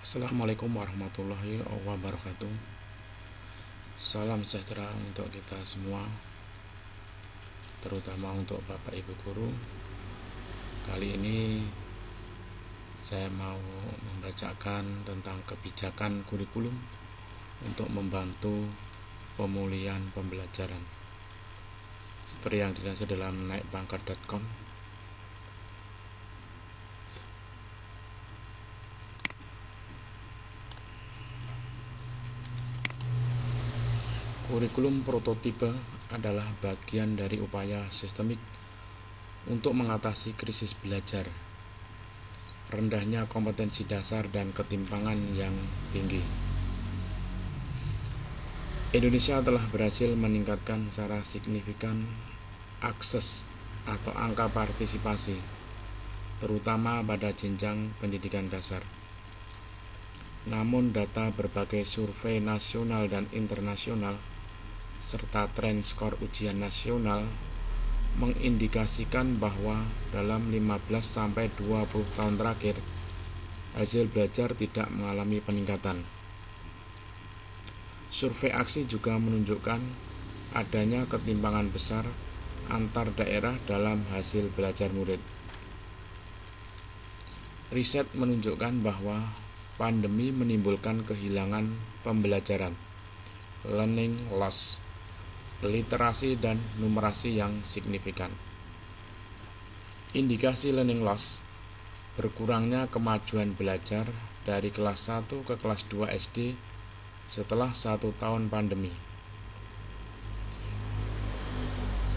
Assalamualaikum warahmatullahi wabarakatuh. Salam sejahtera untuk kita semua, terutama untuk Bapak Ibu guru. Kali ini saya mau membacakan tentang kebijakan kurikulum untuk membantu pemulihan pembelajaran, seperti yang dilansir dalam naikpangkat.com. Kurikulum prototipe adalah bagian dari upaya sistemik untuk mengatasi krisis belajar, rendahnya kompetensi dasar dan ketimpangan yang tinggi. Indonesia telah berhasil meningkatkan secara signifikan akses atau angka partisipasi, terutama pada jenjang pendidikan dasar. Namun data berbagai survei nasional dan internasional serta tren skor ujian nasional mengindikasikan bahwa dalam 15-20 tahun terakhir hasil belajar tidak mengalami peningkatan. Survei aksi juga menunjukkan adanya ketimpangan besar antar daerah dalam hasil belajar murid. Riset menunjukkan bahwa pandemi menimbulkan kehilangan pembelajaran, learning loss, literasi dan numerasi yang signifikan. Indikasi learning loss: berkurangnya kemajuan belajar dari kelas 1 ke kelas 2 SD setelah 1 tahun pandemi.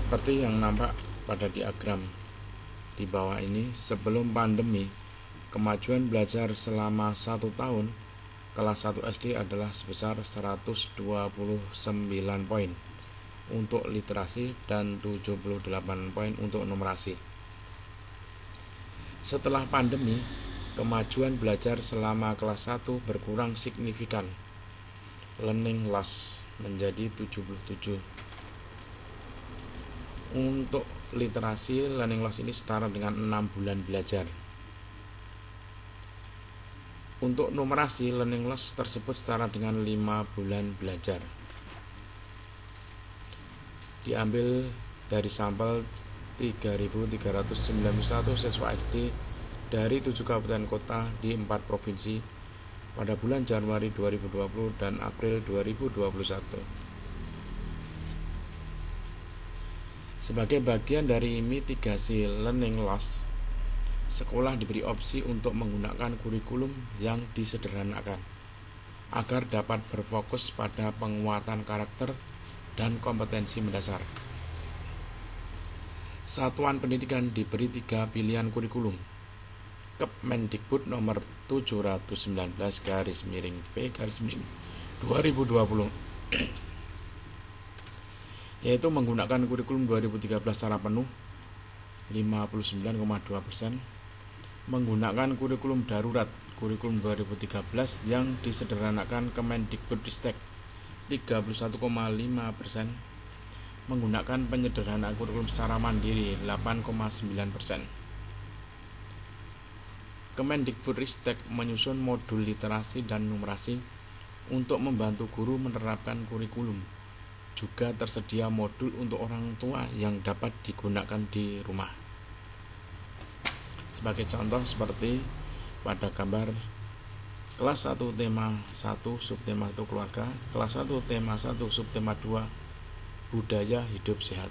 Seperti yang nampak pada diagram di bawah ini, sebelum pandemi, kemajuan belajar selama 1 tahun kelas 1 SD adalah sebesar 129 poin untuk literasi dan 78 poin untuk numerasi. Setelah pandemi, kemajuan belajar selama kelas 1 berkurang signifikan, learning loss menjadi 77. Untuk literasi, learning loss ini setara dengan 6 bulan belajar. Untuk numerasi, learning loss tersebut setara dengan 5 bulan belajar. Diambil dari sampel 3.391 siswa SD dari 7 kabupaten kota di 4 provinsi pada bulan Januari 2020 dan April 2021. Sebagai bagian dari mitigasi learning loss, sekolah diberi opsi untuk menggunakan kurikulum yang disederhanakan agar dapat berfokus pada penguatan karakter dan kompetensi mendasar. Satuan pendidikan diberi 3 pilihan kurikulum. Kemendikbud nomor 719/P/2020 yaitu menggunakan kurikulum 2013 secara penuh 59,2%, menggunakan kurikulum darurat kurikulum 2013 yang disederhanakan Kemendikbudristek 31,5%, menggunakan penyederhanaan kurikulum secara mandiri 8,9%. Kemendikbudristek menyusun modul literasi dan numerasi untuk membantu guru menerapkan kurikulum. Juga tersedia modul untuk orang tua yang dapat digunakan di rumah. Sebagai contoh seperti pada gambar kelas 1 tema 1 subtema 1 keluarga, kelas 1 tema 1 subtema 2 budaya hidup sehat.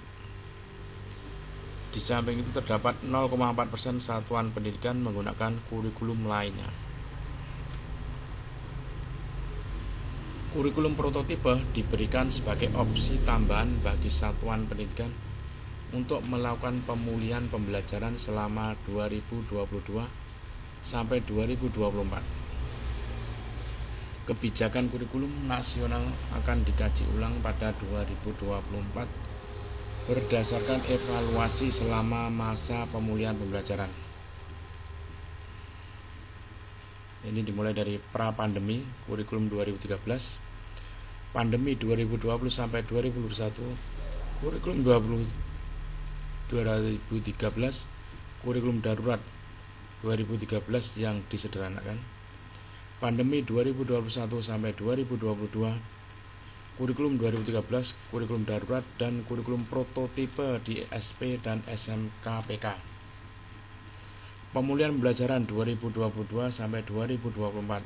Di samping itu terdapat 0,4% satuan pendidikan menggunakan kurikulum lainnya. Kurikulum prototipe diberikan sebagai opsi tambahan bagi satuan pendidikan untuk melakukan pemulihan pembelajaran selama 2022 sampai 2024. Kebijakan kurikulum nasional akan dikaji ulang pada 2024 berdasarkan evaluasi selama masa pemulihan pembelajaran. Ini dimulai dari pra-pandemi, kurikulum 2013, pandemi 2020 sampai 2021, kurikulum 2013, kurikulum darurat 2013 yang disederhanakan, pandemi 2021 sampai 2022, kurikulum 2013, kurikulum darurat, dan kurikulum prototipe di SP dan SMKPK. Pemulihan pembelajaran 2022 sampai 2024,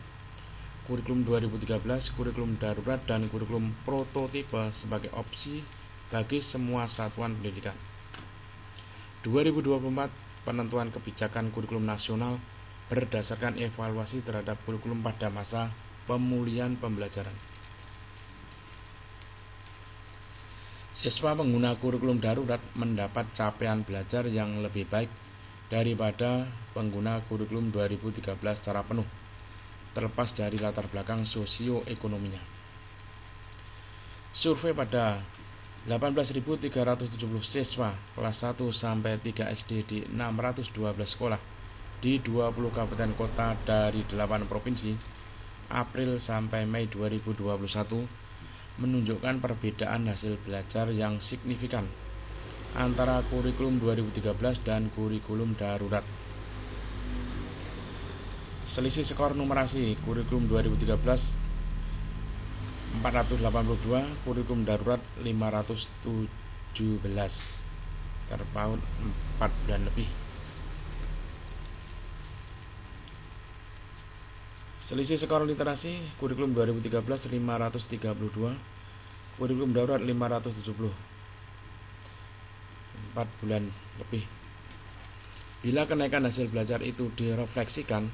kurikulum 2013, kurikulum darurat, dan kurikulum prototipe sebagai opsi bagi semua satuan pendidikan. 2024, penentuan kebijakan kurikulum nasional berdasarkan evaluasi terhadap kurikulum pada masa pemulihan pembelajaran. Siswa pengguna kurikulum darurat mendapat capaian belajar yang lebih baik daripada pengguna kurikulum 2013 secara penuh, terlepas dari latar belakang sosioekonominya. Survei pada 18.370 siswa kelas 1 sampai 3 SD di 612 sekolah di 20 kabupaten kota dari 8 provinsi April sampai Mei 2021 menunjukkan perbedaan hasil belajar yang signifikan antara kurikulum 2013 dan kurikulum darurat. Selisih skor numerasi kurikulum 2013 482, kurikulum darurat 517, terpaut 4 bulan lebih. Selisih skor literasi kurikulum 2013 532, kurikulum darurat 570, 4 bulan lebih. Bila kenaikan hasil belajar itu direfleksikan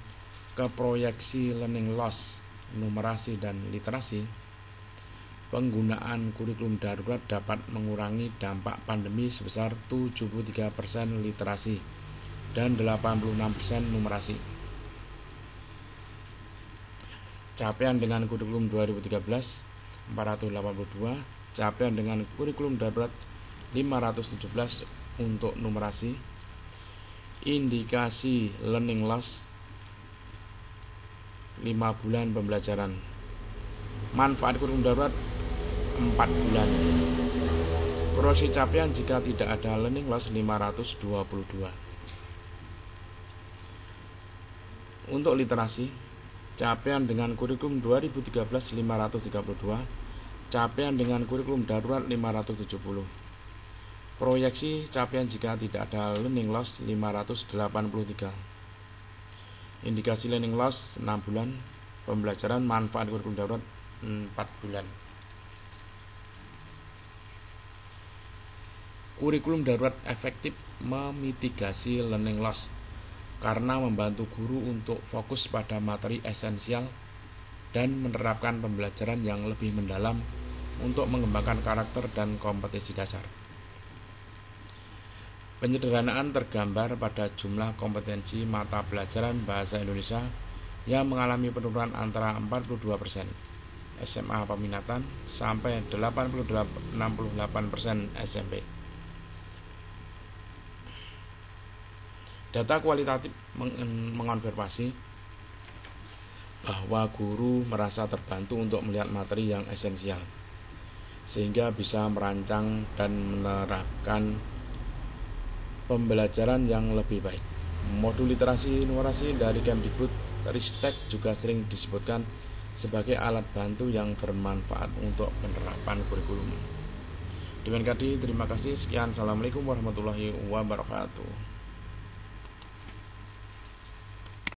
ke proyeksi learning loss, numerasi, dan literasi, penggunaan kurikulum darurat dapat mengurangi dampak pandemi sebesar 73% literasi dan 86% numerasi. Capaian dengan kurikulum 2013 482, capaian dengan kurikulum darurat 517 untuk numerasi. Indikasi learning loss 5 bulan pembelajaran. Manfaat kurikulum darurat 4 bulan. Proyeksi capaian jika tidak ada learning loss 522. Untuk literasi, capaian dengan kurikulum 2013 532, capaian dengan kurikulum darurat 570. Proyeksi capaian jika tidak ada learning loss 583. Indikasi learning loss 6 bulan pembelajaran. Manfaat kurikulum darurat 4 bulan. Kurikulum darurat efektif memitigasi learning loss karena membantu guru untuk fokus pada materi esensial dan menerapkan pembelajaran yang lebih mendalam untuk mengembangkan karakter dan kompetensi dasar. Penyederhanaan tergambar pada jumlah kompetensi mata pelajaran bahasa Indonesia yang mengalami penurunan antara 42% SMA peminatan sampai 68% SMP. Data kualitatif mengonfirmasi bahwa guru merasa terbantu untuk melihat materi yang esensial, sehingga bisa merancang dan menerapkan pembelajaran yang lebih baik. Modul literasi numerasi dari Kemdikbud-Ristek juga sering disebutkan sebagai alat bantu yang bermanfaat untuk penerapan kurikulum. Demikian tadi, terima kasih. Sekian, assalamualaikum warahmatullahi wabarakatuh.